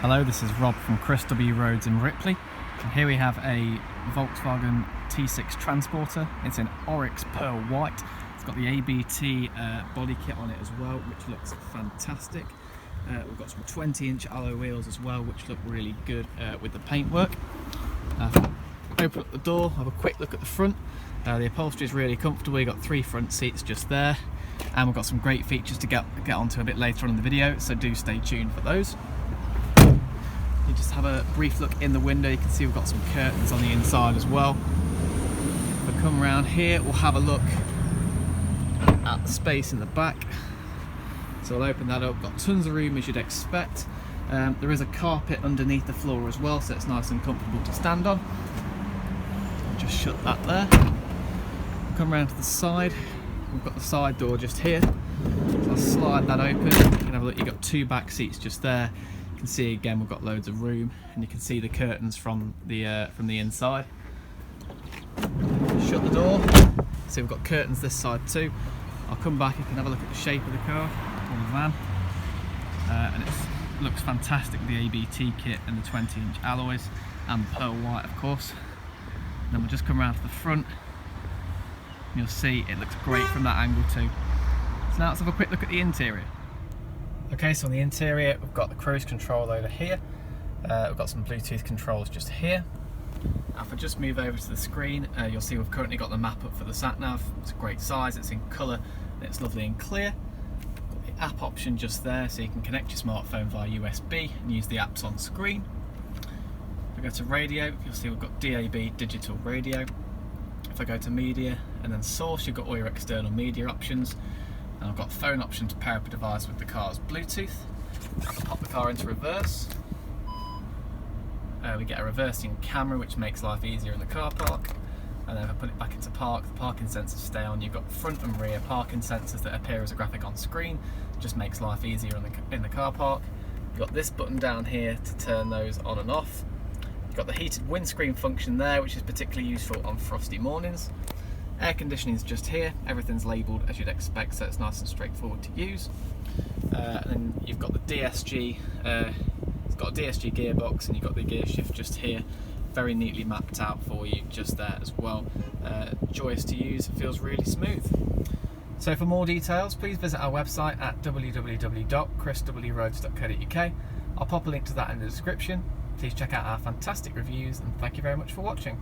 Hello, this is Rob from Chris W Roads in Ripley, and here we have a Volkswagen T6 Transporter. It's in Oryx Pearl White. It's got the ABT body kit on it as well, which looks fantastic. We've got some 20-inch alloy wheels as well, which look really good with the paintwork. Open up the door, have a quick look at the front. The upholstery is really comfortable. You've got 3 front seats just there, and we've got some great features to get onto a bit later on in the video, so do stay tuned for those. You just have a brief look in the window. You can see we've got some curtains on the inside as well. If we come around here, we'll have a look at the space in the back. So I'll open that up. Got tons of room as you'd expect. There is a carpet underneath the floor as well, so it's nice and comfortable to stand on. I'll just shut that there. We'll come around to the side. We've got the side door just here. So I'll slide that open. You can have a look. You've got 2 back seats just there. You can see again we've got loads of room, and you can see the curtains from the inside. Shut the door. See, we've got curtains this side too. I'll come back. You can have a look at the shape of the car or the van, and it looks fantastic with the ABT kit and the 20-inch alloys and pearl white, of course. And then we'll just come around to the front. And you'll see it looks great from that angle too. So now let's have a quick look at the interior. Okay, so on the interior we've got the cruise control over here. We've got some Bluetooth controls just here. Now if I just move over to the screen, you'll see we've currently got the map up for the sat-nav. It's a great size, it's in colour, and it's lovely and clear. Got the app option just there, so you can connect your smartphone via USB and use the apps on screen. If I go to radio, you'll see we've got DAB digital radio. If I go to media and then source, you've got all your external media options. And I've got phone option to pair up a device with the car's Bluetooth. I can pop the car into reverse. We get a reversing camera, which makes life easier in the car park. And then if I put it back into park, the parking sensors stay on. You've got front and rear parking sensors that appear as a graphic on screen. It just makes life easier in the car park. You've got this button down here to turn those on and off. You've got the heated windscreen function there, which is particularly useful on frosty mornings. Air conditioning is just here. Everything's labelled as you'd expect, so it's nice and straightforward to use. And then you've got the DSG. It's got a DSG gearbox, and you've got the gear shift just here, very neatly mapped out for you just there as well. Joyous to use. It feels really smooth. So for more details, please visit our website at www.chriswroads.co.uk. I'll pop a link to that in the description. Please check out our fantastic reviews, and thank you very much for watching.